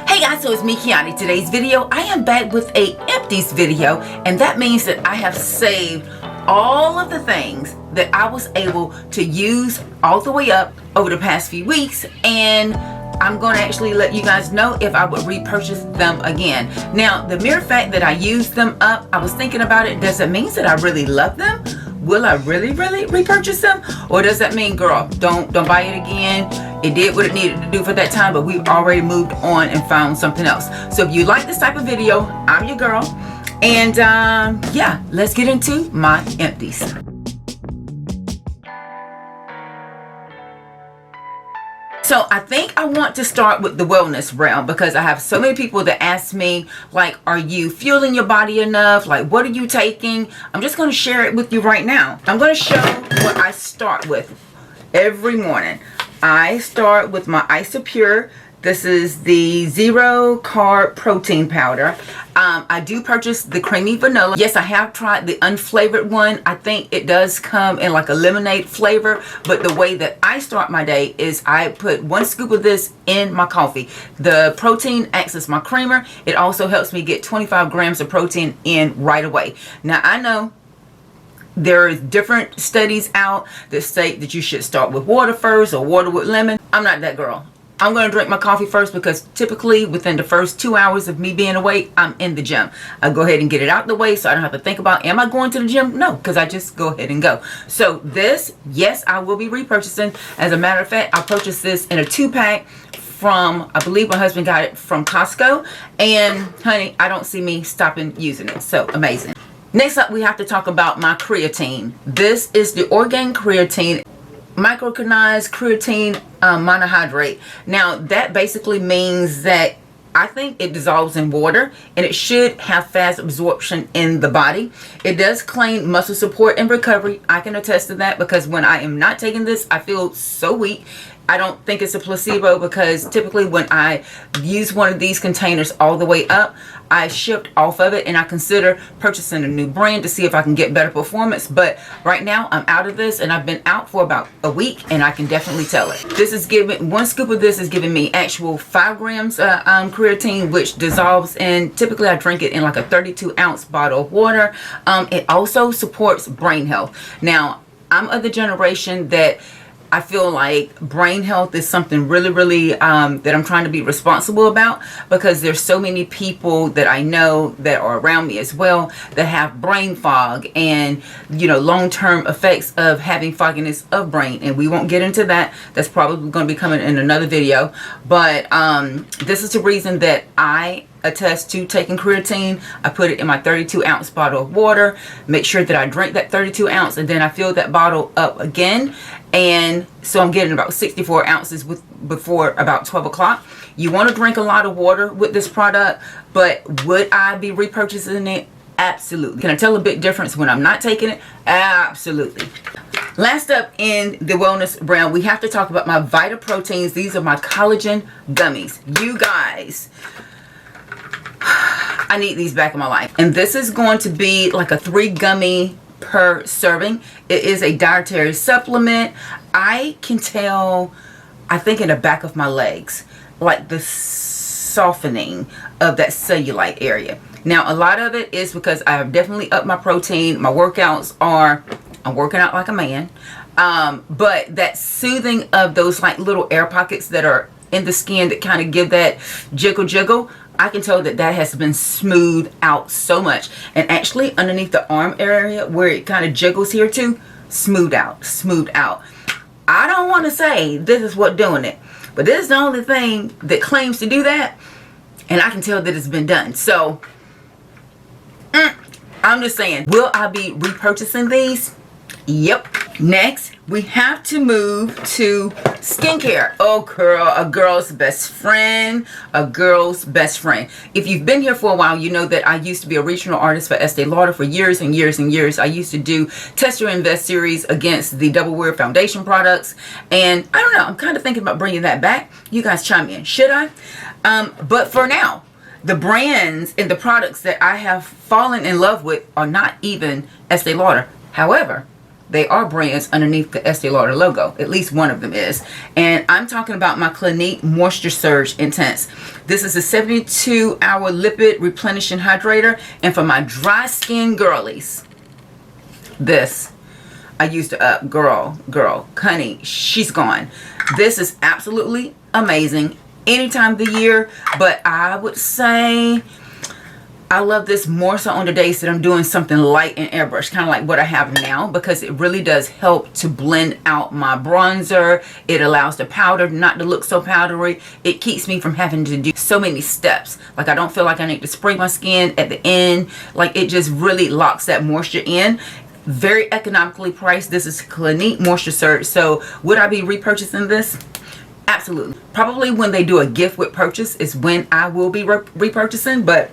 Hey guys, so it's me, Kiani. Today's video, I am back with a empties video, and that means that I have saved all of the things that I was able to use all the way up over the past few weeks, and I'm going to actually let you guys know if I would repurchase them again. Now, the mere fact that I used them up, I was thinking about it, does it mean that I really love them? Will I really repurchase them? Or does that mean, girl, don't buy it again? It did what it needed to do for that time, but we've already moved on and found something else. So if you like this type of video, I'm your girl. And yeah, let's get into my empties. So I think I want to start with the wellness realm because I have so many people that ask me, like, are you fueling your body enough? Like, what are you taking? I'm just going to share it with you right now. I'm going to show what I start with every morning. I start with my Isopure. This is the 0 carb protein powder. I do purchase the creamy vanilla. Yes, I have tried the unflavored one. I think it does come in like a lemonade flavor, but the way that I start my day is I put 1 scoop of this in my coffee. The protein acts as my creamer. It also helps me get 25 grams of protein in right away. Now, I know there are different studies out that state that you should start with water first or water with lemon. I'm not that girl. I'm going to drink my coffee first because typically within the first 2 hours of me being awake, I'm in the gym. I go ahead and get it out the way so I don't have to think about, am I going to the gym? No, because I just go ahead and go. So this, yes, I will be repurchasing. As a matter of fact, I purchased this in a 2-pack from, I believe my husband got it from Costco. And honey, I don't see me stopping using it. So amazing. Next up, we have to talk about my creatine. This is the Orgain creatine. Micronized creatine monohydrate. Now that basically means that I think it dissolves in water and it should have fast absorption in the body. It does claim muscle support and recovery. I can attest to that because when I am not taking this, I feel so weak. I don't think it's a placebo because typically when I use one of these containers all the way up, I shipped off of it and I consider purchasing a new brand to see if I can get better performance. But right now I'm out of this and I've been out for about a week and I can definitely tell it. This is giving, 1 scoop of this is giving me actual 5 grams creatine, which dissolves in, typically I drink it in like a 32-ounce bottle of water. It also supports brain health. Now, I'm of the generation that I feel like brain health is something really that I'm trying to be responsible about because there's so many people that I know that are around me as well that have brain fog and, you know, long-term effects of having fogginess of brain, and we won't get into that. That's probably going to be coming in another video, but this is the reason that I attest to taking creatine. I put it in my 32-ounce bottle of water, make sure that I drink that 32 ounce, and then I fill that bottle up again, and so I'm getting about 64 ounces before about 12 o'clock. You want to drink a lot of water with this product, but would I be repurchasing it? Absolutely. Can I tell a big difference when I'm not taking it? Absolutely. Last up in the wellness realm, we have to talk about my Vita Proteins. These are my collagen gummies. You guys, I need these back in my life. And this is going to be like a 3 gummy per serving. It is a dietary supplement. I can tell, I think in the back of my legs, like the softening of that cellulite area. Now, a lot of it is because I have definitely upped my protein. My workouts are, I'm working out like a man. But that soothing of those like little air pockets that are in the skin that kind of give that jiggle, I can tell that has been smoothed out so much. And actually underneath the arm area where it kind of jiggles here too, smoothed out. I don't want to say this is what doing it, but this is the only thing that claims to do that, and I can tell that it's been done. So I'm just saying, will I be repurchasing these? Yep. Next, we have to move to skincare. Oh girl, a girl's best friend. A girl's best friend. If you've been here for a while, you know that I used to be a regional artist for Estee Lauder for years and years and years. I used to do Test Your Invest series against the Double Wear foundation products. And I don't know, I'm kind of thinking about bringing that back. You guys chime in. Should I? But for now, the brands and the products that I have fallen in love with are not even Estee Lauder. However, they are brands underneath the Estee Lauder logo. At least one of them is. And I'm talking about my Clinique Moisture Surge Intense. This is a 72-hour lipid replenishing hydrator. And for my dry skin girlies, this, I used it up. Girl, honey, she's gone. This is absolutely amazing any time of the year. But I would say I love this more so on the days that I'm doing something light and airbrush, kind of like what I have now, because it really does help to blend out my bronzer. It allows the powder not to look so powdery. It keeps me from having to do so many steps. Like, I don't feel like I need to spray my skin at the end. Like, it just really locks that moisture in. Very economically priced. This is Clinique Moisture Surge. So would I be repurchasing this? Absolutely. Probably when they do a gift with purchase is when I will be repurchasing, but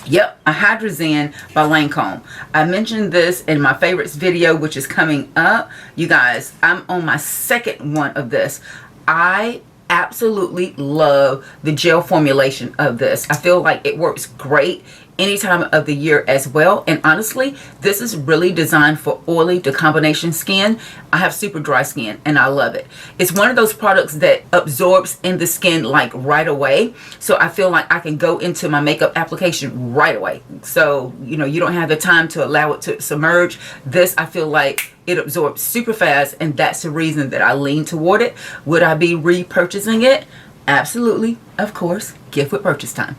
yep, a Hydrating by Lancome. I mentioned this in my favorites video, which is coming up. You guys, I'm on my second one of this. I absolutely love the gel formulation of this. I feel like it works great any time of the year as well. And honestly, this is really designed for oily to combination skin. I have super dry skin and I love it. It's one of those products that absorbs in the skin like right away. So I feel like I can go into my makeup application right away. So, you know, you don't have the time to allow it to submerge. This, I feel like it absorbs super fast, and that's the reason that I lean toward it. Would I be repurchasing it? Absolutely, of course, gift with purchase time.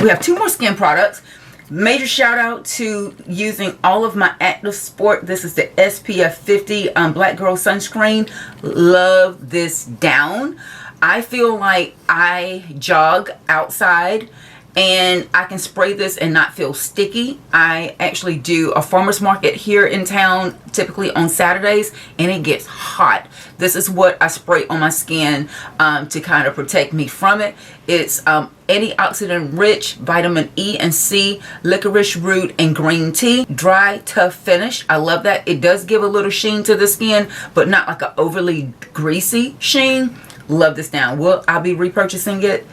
We have two more skin products. Major shout out to using all of my Active Sport. This is the SPF 50 Black Girl Sunscreen. Love this down. I feel like I jog outside and I can spray this and not feel sticky. I actually do a farmer's market here in town, typically on Saturdays, and it gets hot. This is what I spray on my skin to kind of protect me from it. It's antioxidant rich, vitamin E and C, licorice root, and green tea. Dry, tough finish. I love that. It does give a little sheen to the skin, but not like an overly greasy sheen. Love this down. Will I be repurchasing it?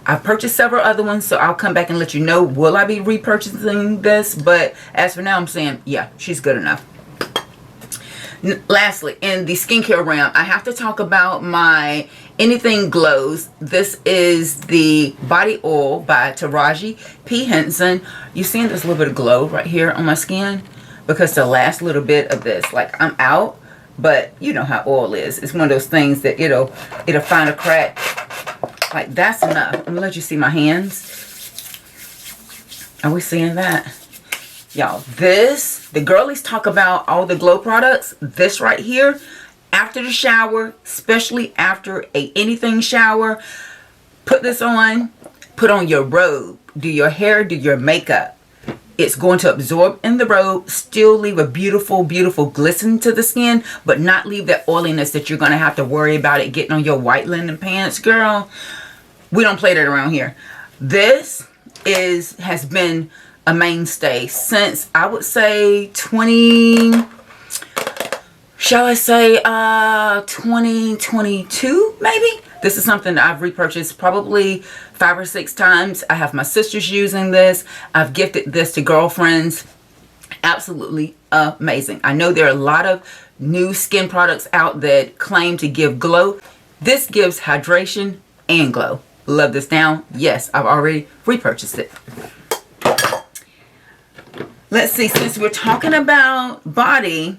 I've purchased several other ones, so I'll come back and let you know, will I be repurchasing this? But as for now, I'm saying, yeah, she's good enough. Lastly, in the skincare realm, I have to talk about my Anything Glows. This is the body oil by Taraji P. Henson. You seeing this little bit of glow right here on my skin? Because the last little bit of this, like, I'm out, but you know how oil is. It's one of those things that it'll find a crack. Like, that's enough. I'm gonna let you see my hands. Are we seeing that? Y'all, this, the girlies talk about all the glow products. This right here, after the shower, especially after anything shower, put this on, put on your robe, do your hair, do your makeup. It's going to absorb in the robe, still leave a beautiful, beautiful glisten to the skin, but not leave that oiliness that you're going to have to worry about it getting on your white linen pants, girl. We don't play that around here. This has been a mainstay since, I would say, 2022 maybe. This is something that I've repurchased probably 5 or 6 times. I have my sisters using this. I've gifted this to girlfriends. Absolutely amazing. I know there are a lot of new skin products out that claim to give glow. This gives hydration and glow. Love this down. Yes, I've already repurchased it. Let's see, since we're talking about body,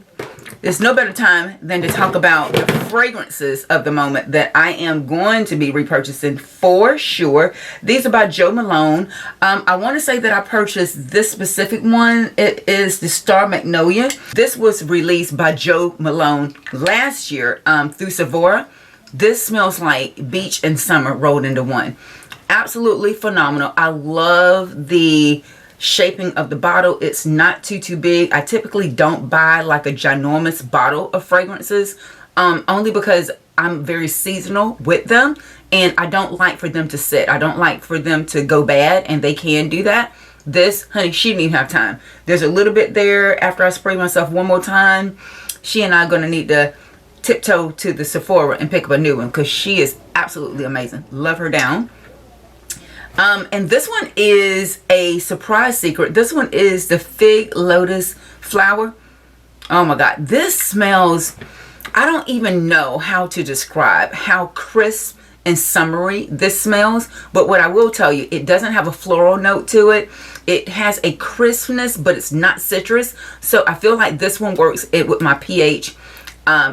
there's no better time than to talk about the fragrances of the moment that I am going to be repurchasing for sure. These are by Jo Malone. I want to say that I purchased this specific one. It is the Star Magnolia. This was released by Jo Malone last year through Sephora. This smells like beach and summer rolled into one. Absolutely phenomenal. I love the shaping of the bottle. It's not too big. I typically don't buy like a ginormous bottle of fragrances, only because I'm very seasonal with them and I don't like for them to sit. I don't like for them to go bad, and they can do that. This, honey, she didn't even have time. There's a little bit there. After I spray myself one more time, she and I are going to need to tiptoe to the Sephora and pick up a new one, because she is absolutely amazing. Love her down. And this one is a surprise secret. This one is the Fig Lotus Flower. Oh my God, this smells, I don't even know how to describe how crisp and summery this smells, but what I will tell you, it doesn't have a floral note to it. It has a crispness, but it's not citrus. So I feel like this one works with my pH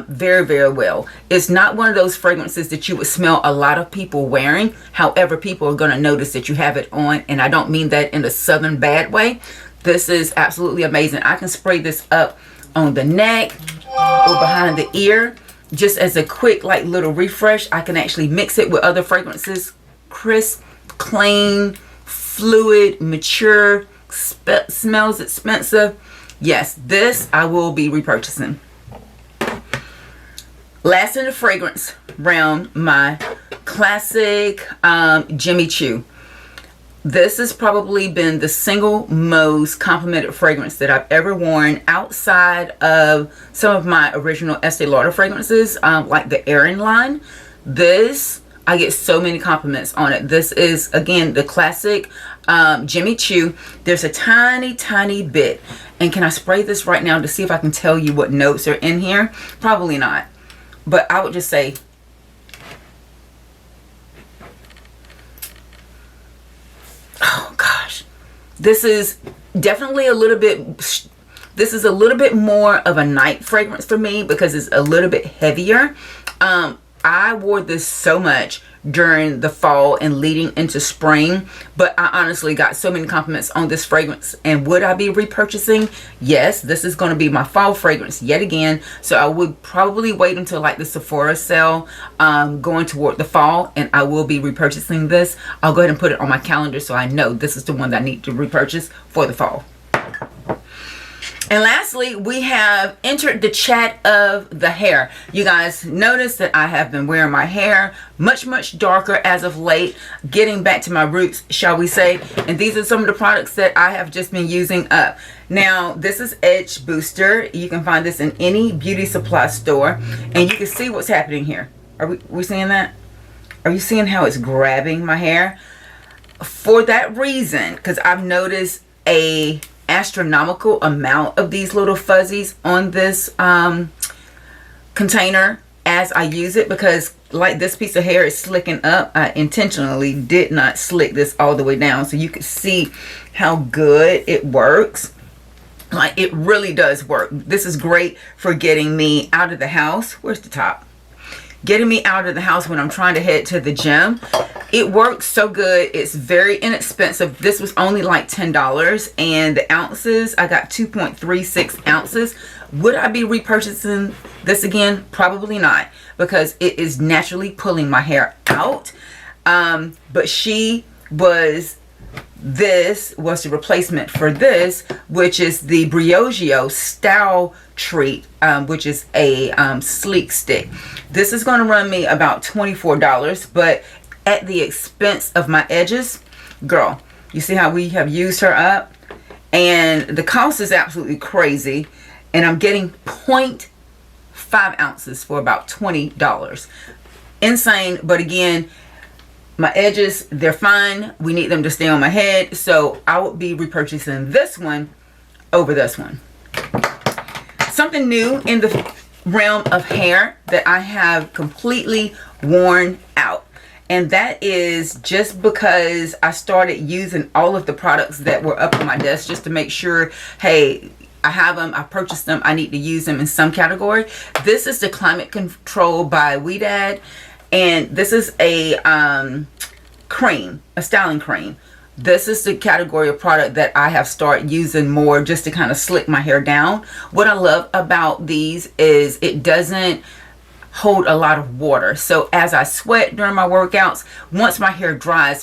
very, very well. It's not one of those fragrances that you would smell a lot of people wearing. However, people are going to notice that you have it on, and I don't mean that in a southern bad way. This is absolutely amazing. I can spray this up on the neck or behind the ear just as a quick like little refresh. I can actually mix it with other fragrances. Crisp, clean, fluid, mature, smells expensive. Yes, this I will be repurchasing. Last in the fragrance realm, my classic Jimmy Choo. This has probably been the single most complimented fragrance that I've ever worn outside of some of my original Estee Lauder fragrances, like the Erin line. This, I get so many compliments on it. This is, again, the classic Jimmy Choo. There's a tiny, tiny bit. And can I spray this right now to see if I can tell you what notes are in here? Probably not. But I would just say, oh gosh, this is definitely a little bit, this is a little bit more of a night fragrance for me because it's a little bit heavier. I wore this so much during the fall and leading into spring, but I honestly got so many compliments on this fragrance. And would I be repurchasing? Yes, this is going to be my fall fragrance yet again. So I would probably wait until like the Sephora sale going toward the fall, and I will be repurchasing this. I'll go ahead and put it on my calendar so I know this is the one that I need to repurchase for the fall. And lastly, we have entered the chat of the hair. You guys notice that I have been wearing my hair much, much darker as of late, getting back to my roots, shall we say. And these are some of the products that I have just been using up. Now, this is Edge Booster. You can find this in any beauty supply store. And you can see what's happening here. Are we seeing that? Are you seeing how it's grabbing my hair? For that reason, because I've noticed a astronomical amount of these little fuzzies on this container as I use it, because like this piece of hair is slicking up. I intentionally did not slick this all the way down so you could see how good it works. Like, it really does work. This is great for getting me out of the house. Where's the top? Getting me out of the house when I'm trying to head to the gym. It works so good. It's very inexpensive. This was only like $10, and the ounces, I got 2.36 ounces. Would I be repurchasing this again? Probably not, because it is naturally pulling my hair out. But this was the replacement for this, which is the Briogeo Style Treat, which is a sleek stick. This is going to run me about $24, but at the expense of my edges. Girl, you see how we have used her up? And the cost is absolutely crazy. And I'm getting 0.5 ounces for about $20. Insane, but again, my edges, they're fine. We need them to stay on my head. So I would be repurchasing this one over this one. Something new in the realm of hair that I have completely worn out. And that is just because I started using all of the products that were up on my desk just to make sure, hey, I have them, I purchased them, I need to use them in some category. This is the Climate Control by Ouidad. And this is a cream, a styling cream. This is the category of product that I have started using more just to kind of slick my hair down. What I love about these is it doesn't hold a lot of water. So as I sweat during my workouts, once my hair dries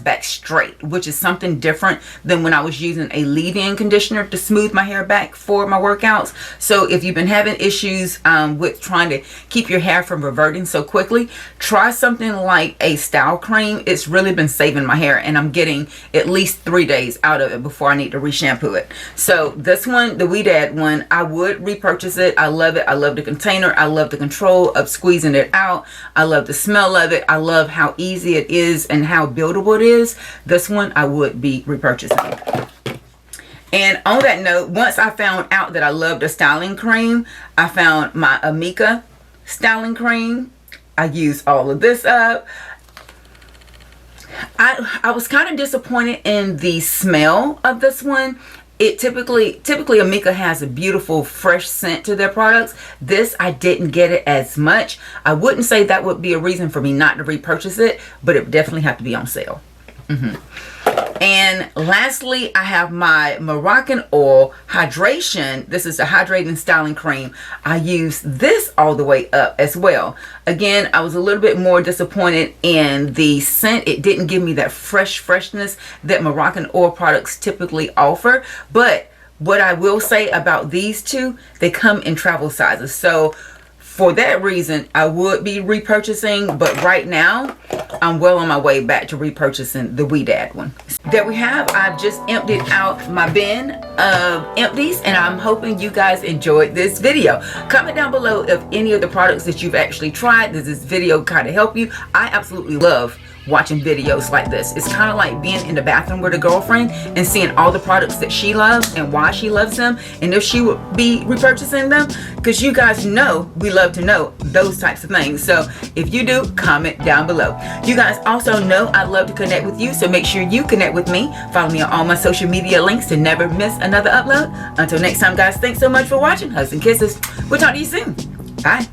back straight, which is something different than when I was using a leave-in conditioner to smooth my hair back for my workouts. So if you've been having issues with trying to keep your hair from reverting so quickly, try something like a style cream. It's really been saving my hair, and I'm getting at least 3 days out of it before I need to re-shampoo it. So this one, the Ouidad one, I would repurchase it. I love it. I love the container. I love the control of squeezing it out. I love the smell of it. I love how easy it is and how buildable it is. This one I would be repurchasing. And on that note, once I found out that I loved a styling cream, I found my Amika styling cream. I used all of this up. I was kind of disappointed in the smell of this one. It typically Amika has a beautiful fresh scent to their products. This, I didn't get it as much. I wouldn't say that would be a reason for me not to repurchase it, but it would definitely have to be on sale. And lastly, I have my Morocccanoil hydration. This is a hydrating styling cream. I use this all the way up as well. Again, I was a little bit more disappointed in the scent. It didn't give me that freshness that Morocccanoil products typically offer. But what I will say about these two, they come in travel sizes. So for that reason, I would be repurchasing, but right now, I'm well on my way back to repurchasing the Weedad one. There we have, I've just emptied out my bin of empties, and I'm hoping you guys enjoyed this video. Comment down below if any of the products that you've actually tried, does this video kind of help you? I absolutely love watching videos like this. It's kind of like being in the bathroom with a girlfriend and seeing all the products that she loves and why she loves them, and if she would be repurchasing them, because you guys know we love to know those types of things. So if you do, comment down below. You guys also know I love to connect with you, so make sure you connect with me. Follow me on all my social media links to never miss another upload. Until next time, guys, thanks so much for watching. Hugs and kisses. We'll talk to you soon. Bye.